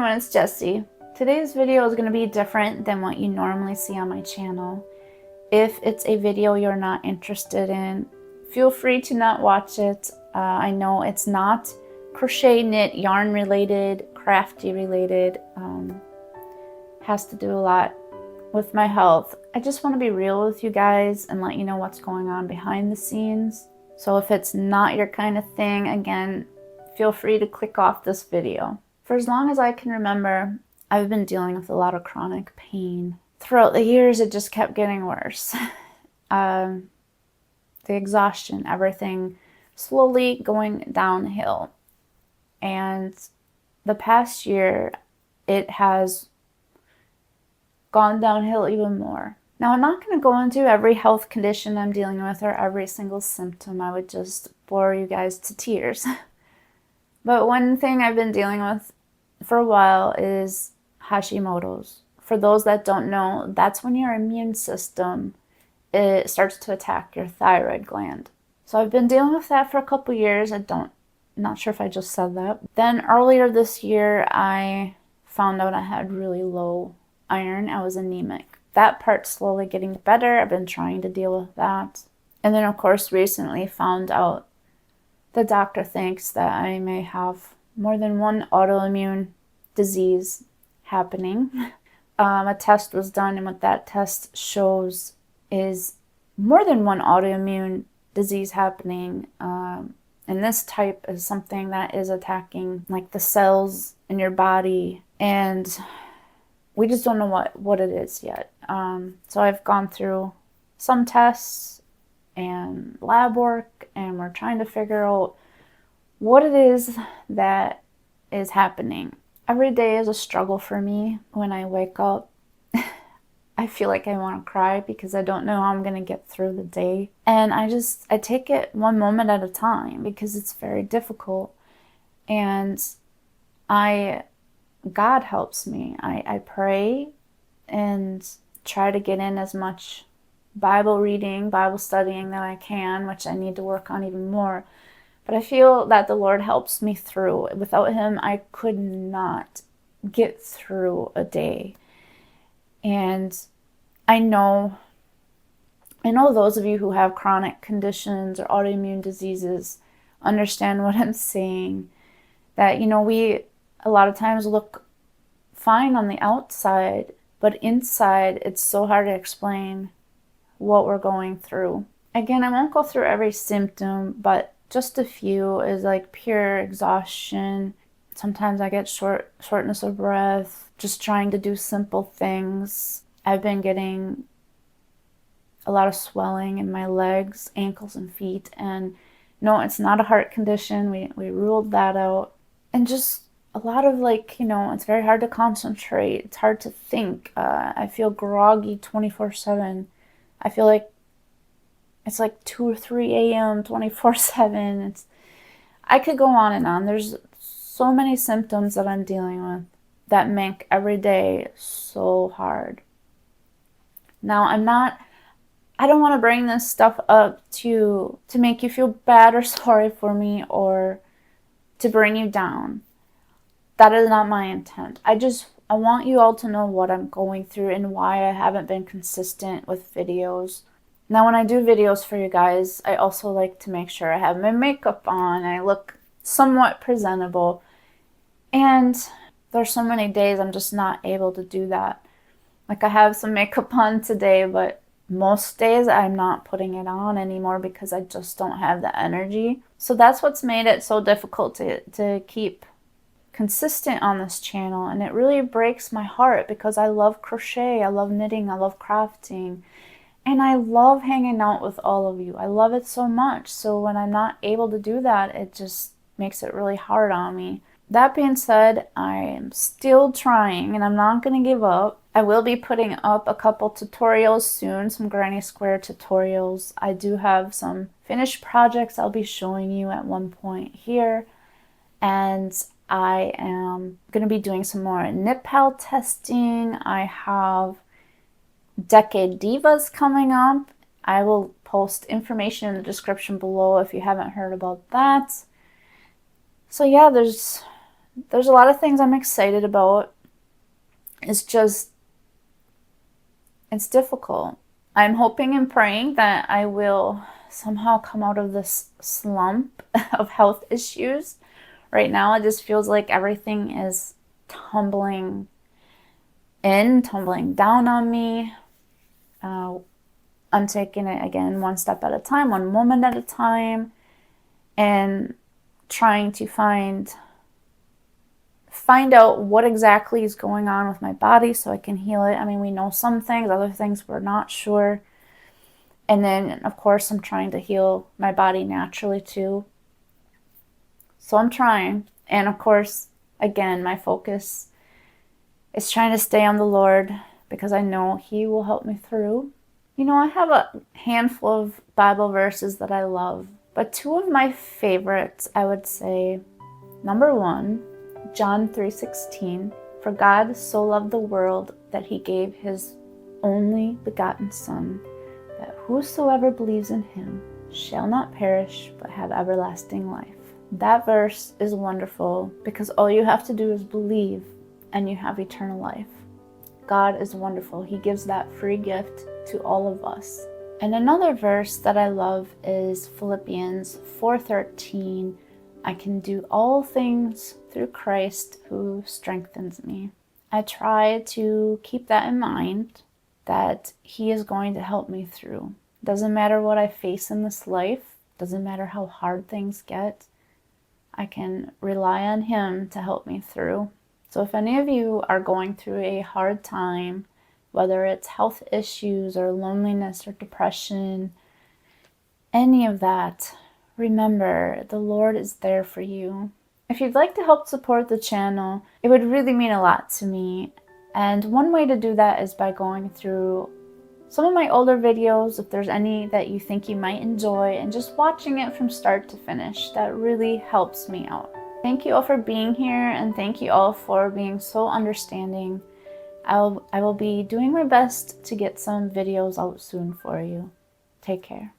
everyone, it's Jessie. Today's video is going to be different than what you normally see on my channel. If it's a video you're not interested in, feel free to not watch it. I know it's not crochet, knit, yarn related, crafty related. Has to do a lot with my health. I just want to be real with you guys and let you know what's going on behind the scenes. So if it's not your kind of thing, again, feel free to click off this video. For as long as I can remember, I've been dealing with a lot of chronic pain. Throughout the years, it just kept getting worse. The exhaustion, everything slowly going downhill. And the past year, it has gone downhill even more. Now, I'm not going to go into every health condition I'm dealing with or every single symptom. I would just bore you guys to tears. But one thing I've been dealing with for a while is Hashimoto's. For those that don't know, that's when your immune system, it starts to attack your thyroid gland. So I've been dealing with that for a couple years. Not sure if I just said that. Then earlier this year, I found out I had really low iron. I was anemic. That part's slowly getting better. I've been trying to deal with that. And then, of course, recently found out the doctor thinks that I may have more than one autoimmune disease happening. A test was done, and what that test shows is more than one autoimmune disease happening. And this type is something that is attacking like the cells in your body, and we just don't know what it is yet. So I've gone through some tests and lab work, and we're trying to figure out what it is that is happening. Every day is a struggle for me. When I wake up, I feel like I want to cry because I don't know how I'm going to get through the day. And I take it one moment at a time because it's very difficult. And God helps me. I pray and try to get in as much Bible reading, Bible studying that I can, which I need to work on even more. But I feel that the Lord helps me through. Without Him, I could not get through a day. And I know those of you who have chronic conditions or autoimmune diseases understand what I'm saying. That, we a lot of times look fine on the outside, but inside it's so hard to explain what we're going through. Again, I won't go through every symptom, but just a few is like pure exhaustion. Sometimes I get shortness of breath, just trying to do simple things. I've been getting a lot of swelling in my legs, ankles, and feet. And no, it's not a heart condition. We ruled that out. And just a lot of it's very hard to concentrate. It's hard to think. I feel groggy 24/7. I feel like it's like 2 or 3 a.m. 24/7. I could go on and on. There's so many symptoms that I'm dealing with that make every day so hard. Now, I don't want to bring this stuff up to make you feel bad or sorry for me or to bring you down. That is not my intent. I want you all to know what I'm going through and why I haven't been consistent with videos. Now, when I do videos for you guys, I also like to make sure I have my makeup on. I look somewhat presentable. And there's so many days I'm just not able to do that. Like I have some makeup on today, but most days I'm not putting it on anymore because I just don't have the energy. So that's what's made it so difficult to keep consistent on this channel, and it really breaks my heart because I love crochet, I love knitting, I love crafting, and I love hanging out with all of you. I love it so much. So when I'm not able to do that, it just makes it really hard on me. That being said, I am still trying and I'm not going to give up. I will be putting up a couple tutorials soon, some granny square tutorials. I do have some finished projects I'll be showing you at one point here, and I am going to be doing some more knit pal testing. I have Decade Divas coming up. I will post information in the description below if you haven't heard about that. So yeah, there's there's a lot of things I'm excited about. It's just, it's difficult. I'm hoping and praying that I will somehow come out of this slump of health issues. Right now, it just feels like everything is tumbling down on me. I'm taking it again one step at a time, one moment at a time, and trying to find out what exactly is going on with my body so I can heal it. I mean, we know some things, other things we're not sure. And then, of course, I'm trying to heal my body naturally too. So I'm trying. And of course, again, my focus is trying to stay on the Lord because I know He will help me through. You know, I have a handful of Bible verses that I love, but two of my favorites, I would say, number one, John 3:16, for God so loved the world that He gave His only begotten Son, that whosoever believes in Him shall not perish but have everlasting life. That verse is wonderful because all you have to do is believe and you have eternal life. God is wonderful. He gives that free gift to all of us. And another verse that I love is Philippians 4:13. I can do all things through Christ who strengthens me. I try to keep that in mind, that He is going to help me through. Doesn't matter what I face in this life, doesn't matter how hard things get, I can rely on Him to help me through. So if any of you are going through a hard time, whether it's health issues or loneliness or depression, any of that, remember, the Lord is there for you. If you'd like to help support the channel, it would really mean a lot to me. And one way to do that is by going through some of my older videos, if there's any that you think you might enjoy, and just watching it from start to finish. That really helps me out. Thank you all for being here, and thank you all for being so understanding. I will be doing my best to get some videos out soon for you. Take care.